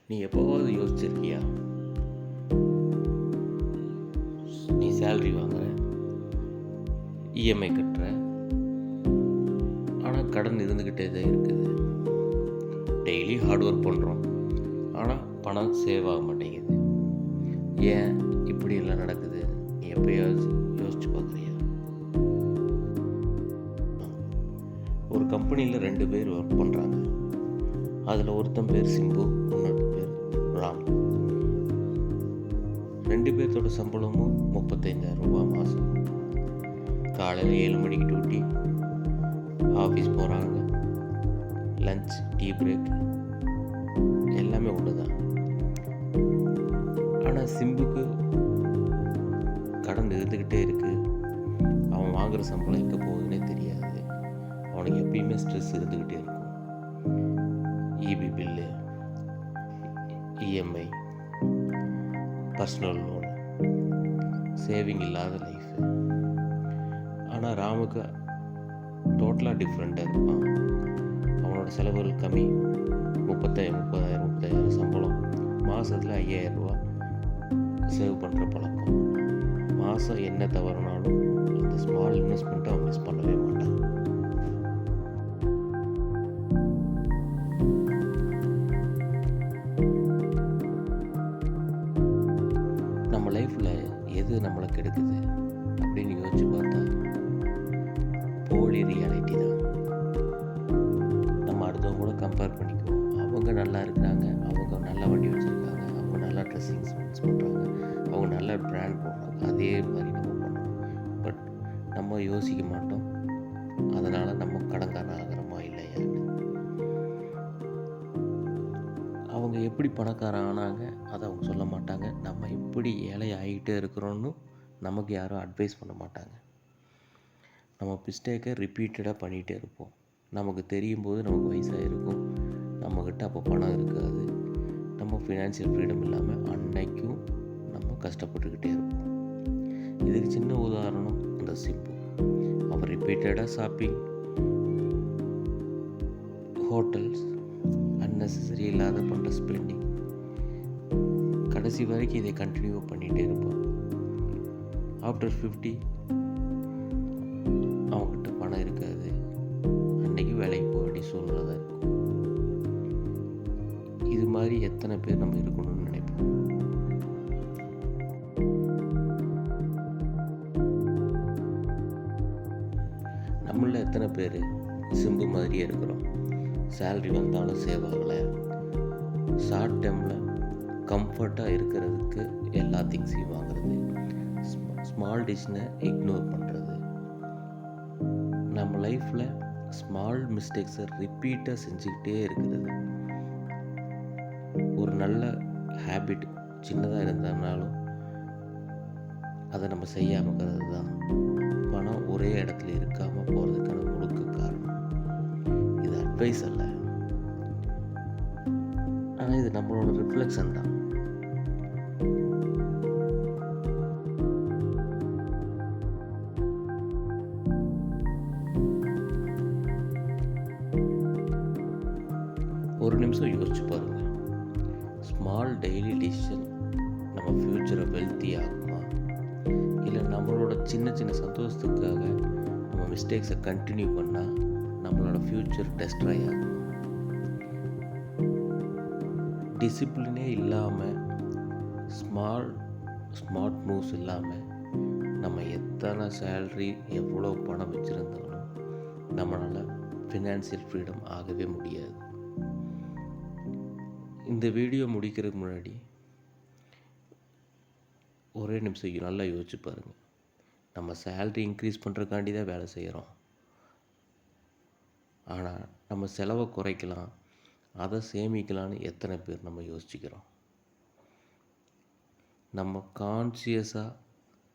நீ எப்போவாவது யோசிச்சிருக்கியா? நீ சேலரி வாங்குற, இஎம்ஐ கட்டுற, ஆனால் கடன் இருந்துக்கிட்டே தான் இருக்குது. டெய்லி ஹார்ட் ஒர்க் பண்ணுறோம், ஆனால் பணம் சேவ் ஆக மாட்டேங்குது. ஏன் இப்படி எல்லாம் நடக்குது? நீ எப்போயாவது யோசிச்சு பார்க்குறியா? ஒரு கம்பெனியில் 2 பேர் ஒர்க் பண்ணுறாங்க. அதில் ஒருத்தன் பேர் சிம்பு, இன்னொரு பேர் ராம். 2 பேர்த்தோட சம்பளமும் 35,000 ரூபாய் மாதம். காலையில் 7 மணிக்கு டியூட்டி, ஆஃபீஸ் போகிறாங்க. லஞ்ச், டீ பிரேக் எல்லாமே ஒன்று தான். ஆனால் சிம்புக்கு கடன் இருந்துக்கிட்டே இருக்குது. அவன் வாங்குகிற சம்பளம் எங்கே போகுதுன்னே தெரியாது. அவனுக்கு எப்பயுமே ஸ்ட்ரெஸ் இருந்துக்கிட்டே இருக்கும். EB bill, EMI, personal loan, saving இல்லாத லைஃப். ஆனால் ராமுக்கு டோட்டலாக டிஃப்ரெண்ட்டாக இருப்பான். அவனோட செலவுகள் கம்மி. 30,000 சம்பளம், மாதத்தில் 5,000 ரூபா சேவ் பண்ணுற பழக்கம். மாதம் என்ன தவறுனாலும் அந்த ஸ்மால் இன்வெஸ்ட்மெண்ட்டை அவன் மிஸ் பண்ணவே மாட்டான். நம்ம லைஃப்பில் எது நம்மளை கெடுக்குது அப்படின்னு யோசிச்சு பார்த்தா போலி ரியாலிட்டி தான். நம்ம அடுத்தவங்க கூட கம்பேர் பண்ணிக்குவோம். அவங்க நல்லா இருக்கிறாங்க, அவங்க நல்ல வண்டி வச்சுருக்காங்க, அவங்க நல்லா ட்ரெஸ்ஸிங் சென்ஸ் பண்ணுறாங்க, அவங்க நல்ல பிராண்ட் போடுறாங்க, அதே மாதிரி நம்ம பண்ணுறோம். பட் நம்ம யோசிக்க மாட்டோம், அதனால் நம்ம கடன்காரன் ஆகிறோமா இல்லையான்னு. அவங்க எப்படி பணக்காரன் ஆனாங்க அதை அவங்க சொல்ல மாட்டாங்க. நம்ம எப்படி ஏழை ஆகிட்டே இருக்கிறோன்னு நமக்கு யாரும் அட்வைஸ் பண்ண மாட்டாங்க. நம்ம மிஸ்டேக்கை ரிப்பீட்டடாக பண்ணிகிட்டே இருப்போம். நமக்கு தெரியும் போது நமக்கு வயசாக இருக்கும், நம்மக்கிட்ட அப்போ பணம் இருக்காது. நம்ம ஃபினான்ஷியல் ஃப்ரீடம் இல்லாமல் அன்னைக்கும் நம்ம கஷ்டப்பட்டுக்கிட்டே இருப்போம். இதுக்கு சின்ன உதாரணம் அந்த சிம்பு. அவர் ரிப்பீட்டடாக ஷாப்பிங், ஹோட்டல்ஸ், அன்னெசரி இல்லாத பண்ணுற ஸ்பெண்டிங், கடைசி வரைக்கும் இதை கண்டினியூ பண்ணிகிட்டே இருப்பான். ஆஃப்டர் 50 அவங்ககிட்ட பணம் இருக்காது, அன்னைக்கு வேலைக்கு போக வேண்டிய சூழ்நிலை தான் இருக்கும். இது மாதிரி எத்தனை பேர் நம்ம இருக்கணும்னு நினைப்போம். நம்மள எத்தனை பேர் சிம்பு மாதிரியே இருக்கிறோம்? சேலரி வந்தாலும் சேவ் ஆகலை, ஷார்ட் டைமில் கம்ஃபர்ட்டாக இருக்கிறதுக்கு எல்லா திங்ஸையும் வாங்குறது, ஸ்மால் டிஷ்னை இக்னோர் பண்ணுறது. நம்ம லைஃப்பில் ஸ்மால் மிஸ்டேக்ஸை ரிப்பீட்டாக செஞ்சுக்கிட்டே இருக்கிறது. ஒரு நல்ல ஹேபிட் சின்னதாக இருந்ததுனாலும் அதை நம்ம செய்யாமல் இருக்கிறது தான் பணம் ஒரே இடத்துல இருக்காமல் போகிறதுக்கான முழுக்க காரணம். இது அட்வைஸ் அல்ல, ஆனால் இது நம்மளோட ரிஃப்ளெக்ஷன் தான். ஒரு நிமிஷம் யோசிச்சு பாருங்கள். ஸ்மால் டெய்லி டிசிஷன் நம்ம ஃப்யூச்சரை வெல்த்தி ஆகுமா, இல்லை நம்மளோட சின்ன சின்ன சந்தோஷத்துக்காக நம்ம மிஸ்டேக்ஸை கண்டினியூ பண்ணால் நம்மளோட ஃப்யூச்சர் டெஸ்ட்ராய் ஆகும். டிசிப்ளினே இல்லாமல், ஸ்மார்ட் மூவ்ஸ் இல்லாமல் நம்ம எத்தனை சேலரி, எவ்வளோ பணம் வச்சுருந்தாலும் நம்மளால் ஃபினான்ஷியல் ஃப்ரீடம் ஆகவே முடியாது. இந்த வீடியோ முடிக்கிறதுக்கு முன்னாடி ஒரே நிமிஷம் நல்லா யோசிச்சு பாருங்கள். நம்ம சேலரி இன்க்ரீஸ் பண்ணுறதுக்காண்டி தான் வேலை செய்கிறோம். ஆனால் நம்ம செலவை குறைக்கலாம், அதை சேமிக்கலான்னு எத்தனை பேர் நம்ம யோசிச்சுக்கிறோம்? நம்ம கான்சியஸாக